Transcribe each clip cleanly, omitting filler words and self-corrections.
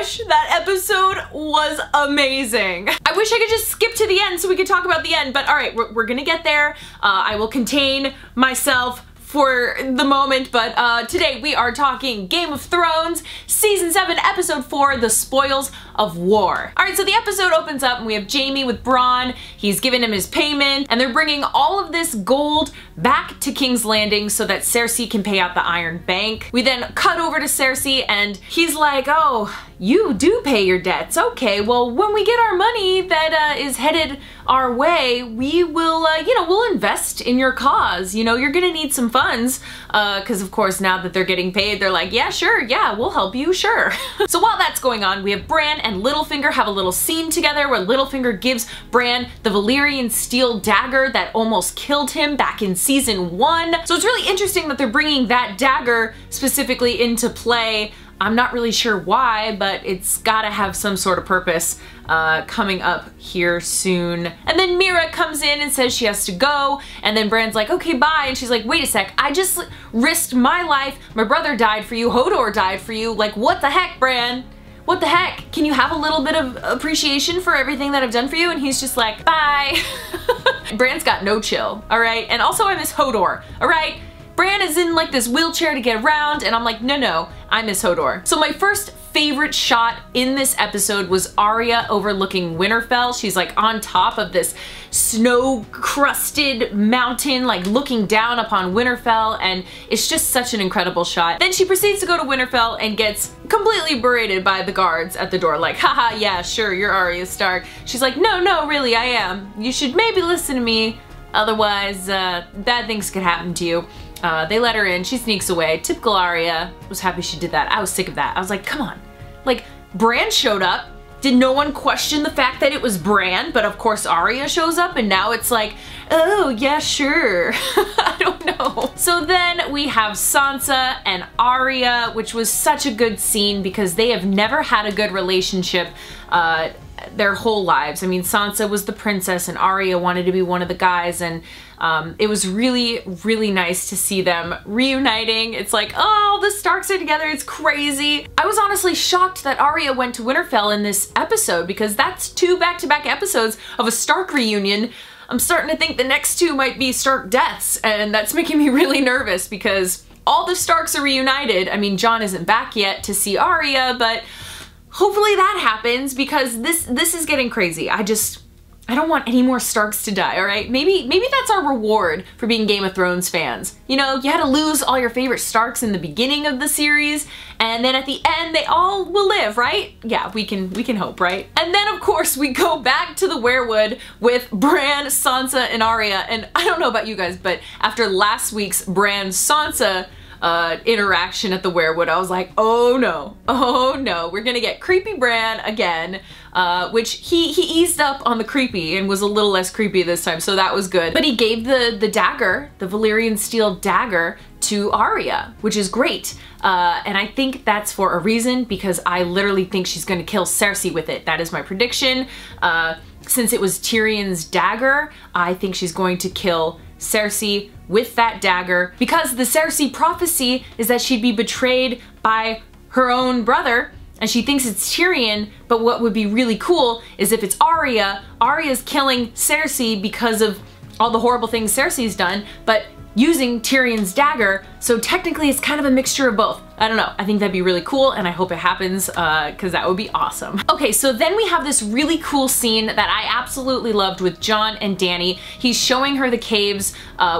gosh, that episode was amazing. I wish I could just skip to the end so we could talk about the end, but all right, we're gonna get there. I will contain myself for the moment, but today we are talking Game of Thrones, Season 7, Episode 4, The Spoils of War. Alright, so the episode opens up and we have Jaime with Bronn. He's given him his payment, and they're bringing all of this gold back to King's Landing so that Cersei can pay out the Iron Bank. We then cut over to Cersei and he's like, oh, you do pay your debts. Okay, well, when we get our money that is headed our way, we will, we'll invest in your cause. You know, you're gonna need some funds, because of course now that they're getting paid, they're like, yeah, sure, yeah, we'll help you, sure. So while that's going on, we have Bran and Littlefinger have a little scene together where Littlefinger gives Bran the Valyrian steel dagger that almost killed him back in Season 1. So it's really interesting that they're bringing that dagger specifically into play. I'm not really sure why, but it's gotta have some sort of purpose coming up here soon. And then Mira comes in and says she has to go, and then Bran's like, okay, bye, and she's like, wait a sec, I just risked my life, my brother died for you, Hodor died for you, like what the heck, Bran? What the heck? Can you have a little bit of appreciation for everything that I've done for you? And he's just like, bye. Bran's got no chill, alright? And also I miss Hodor, alright? Bran is in like this wheelchair to get around, and I'm like, no, I miss Hodor. So my first favorite shot in this episode was Arya overlooking Winterfell. She's like on top of this snow-crusted mountain, like looking down upon Winterfell, and it's just such an incredible shot. Then she proceeds to go to Winterfell and gets completely berated by the guards at the door, like, haha, yeah, sure, you're Arya Stark. She's like, no, really, I am. You should maybe listen to me, otherwise bad things could happen to you. They let her in, she sneaks away. Typical Arya. Was happy she did that. I was sick of that. I was like, come on. Like, Bran showed up. Did no one question the fact that it was Bran? But of course Arya shows up, and now it's like, oh, yeah, sure. I don't know. So then we have Sansa and Arya, which was such a good scene because they have never had a good relationship their whole lives. I mean, Sansa was the princess and Arya wanted to be one of the guys, and it was really, really nice to see them reuniting. It's like, oh, the Starks are together, it's crazy. I was honestly shocked that Arya went to Winterfell in this episode because that's 2 back-to-back episodes of a Stark reunion. I'm starting to think the next 2 might be Stark deaths, and that's making me really nervous because all the Starks are reunited. I mean, Jon isn't back yet to see Arya, but hopefully that happens because this is getting crazy. I don't want any more Starks to die, alright? Maybe that's our reward for being Game of Thrones fans. You know, you had to lose all your favorite Starks in the beginning of the series, and then at the end they all will live, right? Yeah, we can hope, right? And then of course we go back to the weirwood with Bran, Sansa, and Arya, and I don't know about you guys, but after last week's Bran-Sansa interaction at the weirwood, I was like, oh no, we're gonna get creepy Bran again, which he eased up on the creepy and was a little less creepy this time, so that was good. But he gave the dagger, the Valyrian steel dagger, to Arya, which is great. And I think that's for a reason, because I literally think she's gonna kill Cersei with it. That is my prediction. Since it was Tyrion's dagger, I think she's going to kill Cersei with that dagger, because the Cersei prophecy is that she'd be betrayed by her own brother, and she thinks it's Tyrion, but what would be really cool is if it's Arya. Arya's killing Cersei because of all the horrible things Cersei's done, but using Tyrion's dagger, so technically it's kind of a mixture of both. I don't know, I think that'd be really cool, and I hope it happens, because that would be awesome. Okay, so then we have this really cool scene that I absolutely loved with Jon and Dany. He's showing her the caves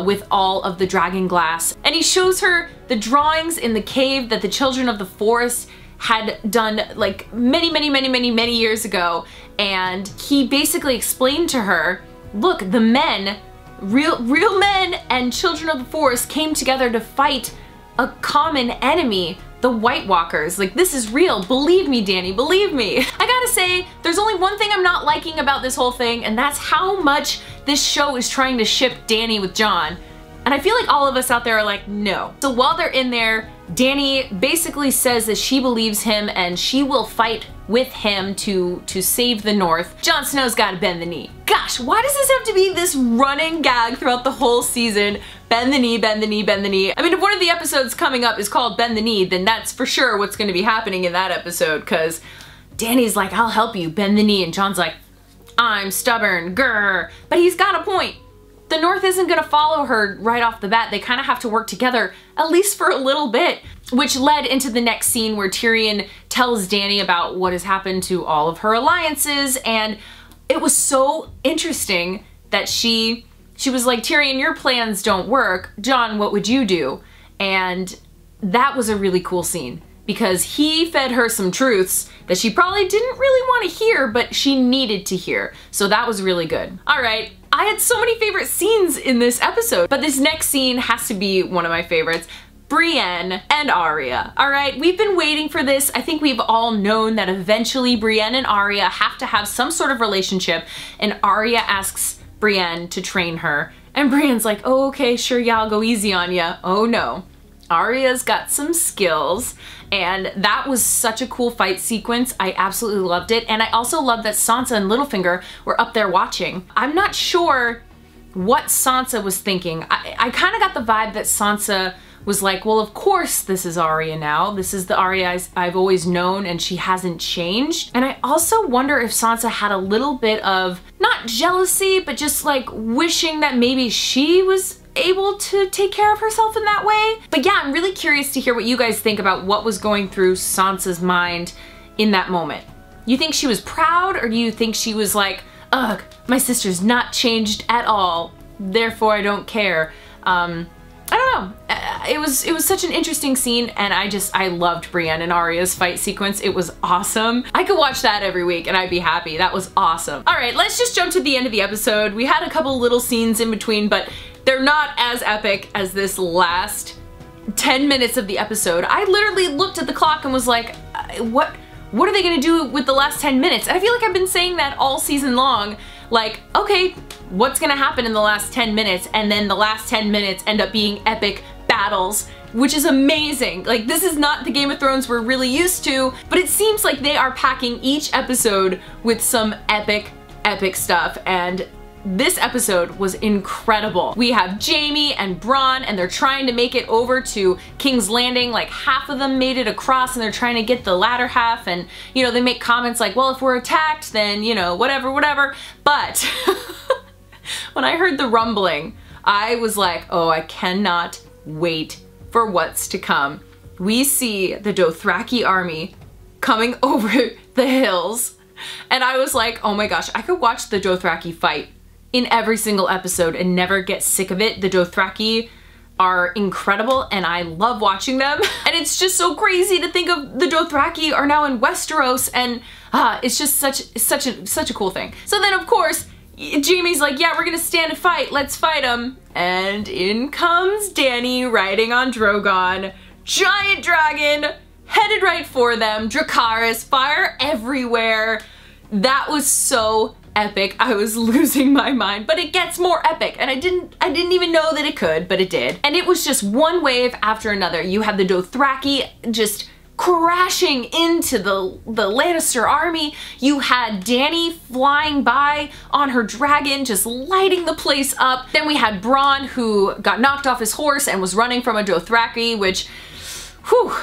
with all of the dragon glass, and he shows her the drawings in the cave that the children of the forest had done like many years ago, and he basically explained to her, look, the men, real men and children of the forest came together to fight a common enemy, the White Walkers. Like, this is real. Believe me, Dany, believe me. I gotta say, there's only one thing I'm not liking about this whole thing, and that's how much this show is trying to ship Dany with Jon. And I feel like all of us out there are like, no. So while they're in there, Dany basically says that she believes him and she will fight with him to save the North. Jon Snow's gotta bend the knee. Gosh, why does this have to be this running gag throughout the whole season? Bend the knee, bend the knee, bend the knee. I mean, if one of the episodes coming up is called Bend the Knee, then that's for sure what's gonna be happening in that episode, because Dany's like, I'll help you, bend the knee, and Jon's like, I'm stubborn, grr. But he's got a point. The North isn't gonna follow her right off the bat. They kind of have to work together, at least for a little bit, which led into the next scene where Tyrion tells Dany about what has happened to all of her alliances, and it was so interesting that she was like, Tyrion, your plans don't work. Jon, what would you do? And that was a really cool scene because he fed her some truths that she probably didn't really want to hear, but she needed to hear. So that was really good. All right. I had so many favorite scenes in this episode, but this next scene has to be one of my favorites. Brienne and Arya. All right, we've been waiting for this. I think we've all known that eventually Brienne and Arya have to have some sort of relationship, and Arya asks Brienne to train her, and Brienne's like, oh, okay, sure, yeah, I'll go easy on ya. Oh no. Arya's got some skills, and that was such a cool fight sequence. I absolutely loved it, and I also love that Sansa and Littlefinger were up there watching. I'm not sure what Sansa was thinking. I kind of got the vibe that Sansa was like, well, of course this is Arya now. This is the Arya I've always known, and she hasn't changed. And I also wonder if Sansa had a little bit of, not jealousy, but just like wishing that maybe she was able to take care of herself in that way. But yeah, I'm really curious to hear what you guys think about what was going through Sansa's mind in that moment. You think she was proud, or do you think she was like, ugh, my sister's not changed at all, therefore I don't care? I don't know. It was such an interesting scene, and I loved Brienne and Arya's fight sequence. It was awesome. I could watch that every week and I'd be happy. That was awesome. All right, let's just jump to the end of the episode. We had a couple little scenes in between, but they're not as epic as this last 10 minutes of the episode. I literally looked at the clock and was like, what are they gonna do with the last 10 minutes? And I feel like I've been saying that all season long. Like, okay, what's gonna happen in the last 10 minutes? And then the last 10 minutes end up being epic battles, which is amazing. Like, this is not the Game of Thrones we're really used to, but it seems like they are packing each episode with some epic stuff, and this episode was incredible. We have Jaime and Bronn, and they're trying to make it over to King's Landing. Like, half of them made it across, and they're trying to get the latter half, and, you know, they make comments like, well, if we're attacked, then, you know, whatever. But when I heard the rumbling, I was like, oh, I cannot wait for what's to come. We see the Dothraki army coming over the hills, and I was like, oh my gosh, I could watch the Dothraki fight in every single episode and never get sick of it. The Dothraki are incredible, and I love watching them. And it's just so crazy to think of the Dothraki are now in Westeros, and it's just such a cool thing. So then, of course, Jaime's like, yeah, we're gonna stand and fight. Let's fight them. And in comes Dany riding on Drogon. Giant dragon headed right for them. Dracarys, fire everywhere. That was so epic. I was losing my mind, but it gets more epic, and I didn't even know that it could, but it did. And it was just one wave after another. You had the Dothraki just crashing into the Lannister army. You had Dany flying by on her dragon, just lighting the place up. Then we had Bronn, who got knocked off his horse and was running from a Dothraki, which, whew,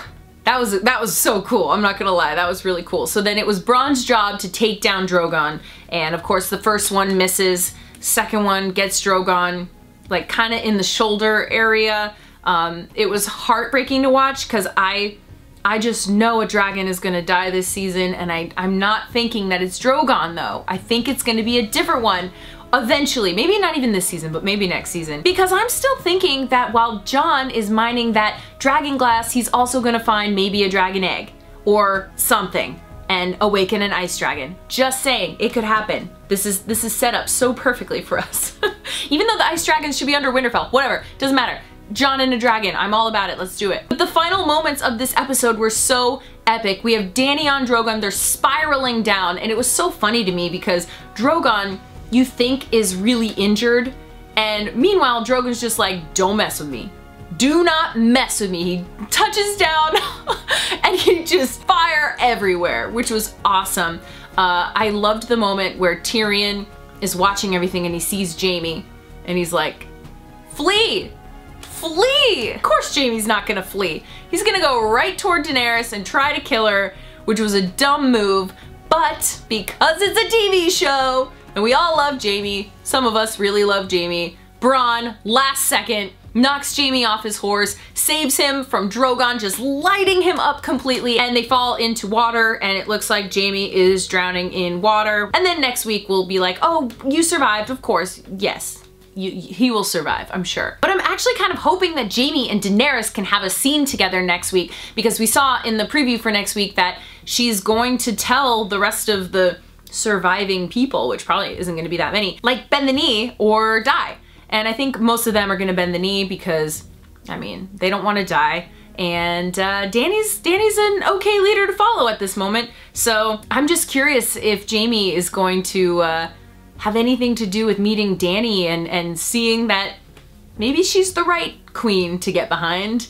that was so cool. I'm not gonna lie, that was really cool. So then it was Bronn's job to take down Drogon, and of course the first one misses, second one gets Drogon like kind of in the shoulder area. It was heartbreaking to watch because I just know a dragon is gonna die this season, and I'm not thinking that it's Drogon though. I think it's gonna be a different one eventually. Maybe not even this season, but maybe next season. Because I'm still thinking that while Jon is mining that dragon glass, he's also gonna find maybe a dragon egg or something and awaken an ice dragon. Just saying, it could happen. This is set up so perfectly for us. Even though the ice dragons should be under Winterfell, whatever, doesn't matter. Jon and a dragon, I'm all about it, let's do it. But the final moments of this episode were so epic. We have Dany on Drogon, they're spiraling down, and it was so funny to me because Drogon, you think, is really injured, and meanwhile Drogon's just like, don't mess with me. Do not mess with me. He touches down and he just fire everywhere, which was awesome. I loved the moment where Tyrion is watching everything and he sees Jaime and he's like, flee! Flee! Of course Jaime's not gonna flee. He's gonna go right toward Daenerys and try to kill her, which was a dumb move, but because it's a TV show, and we all love Jaime, some of us really love Jaime, Bronn, last second, knocks Jaime off his horse, saves him from Drogon just lighting him up completely, and they fall into water, and it looks like Jaime is drowning in water. And then next week we'll be like, oh, you survived, of course, yes. He will survive, I'm sure. But I'm actually kind of hoping that Jaime and Daenerys can have a scene together next week, because we saw in the preview for next week that she's going to tell the rest of the surviving people, which probably isn't gonna be that many, like bend the knee or die. And I think most of them are gonna bend the knee because, I mean, they don't wanna die. And Dany's an okay leader to follow at this moment. So I'm just curious if Jaime is going to have anything to do with meeting Dany and seeing that maybe she's the right queen to get behind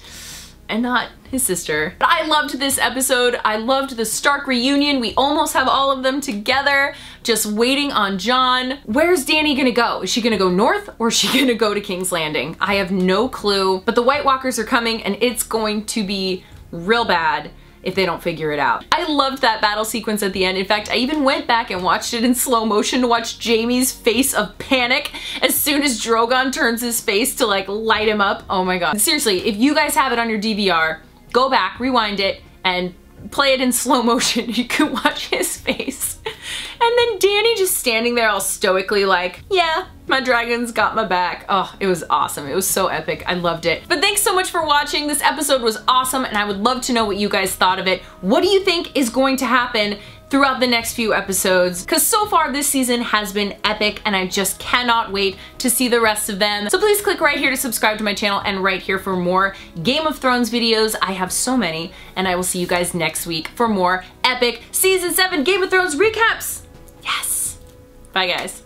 and not his sister. But I loved this episode. I loved the Stark reunion. We almost have all of them together, just waiting on Jon. Where's Dany gonna go? Is she gonna go north or is she gonna go to King's Landing? I have no clue, but the White Walkers are coming and it's going to be real bad if they don't figure it out. I loved that battle sequence at the end. In fact, I even went back and watched it in slow motion to watch Jaime's face of panic as soon as Drogon turns his face to like light him up. Oh my god. Seriously, if you guys have it on your DVR, go back, rewind it, and play it in slow motion. You can watch his face. And then Dany just standing there all stoically like, yeah, my dragon's got my back. Oh, it was awesome. It was so epic. I loved it. But thanks so much for watching. This episode was awesome and I would love to know what you guys thought of it. What do you think is going to happen throughout the next few episodes? Because so far this season has been epic and I just cannot wait to see the rest of them. So please click right here to subscribe to my channel and right here for more Game of Thrones videos. I have so many, and I will see you guys next week for more epic Season 7 Game of Thrones recaps. Yes! Bye guys.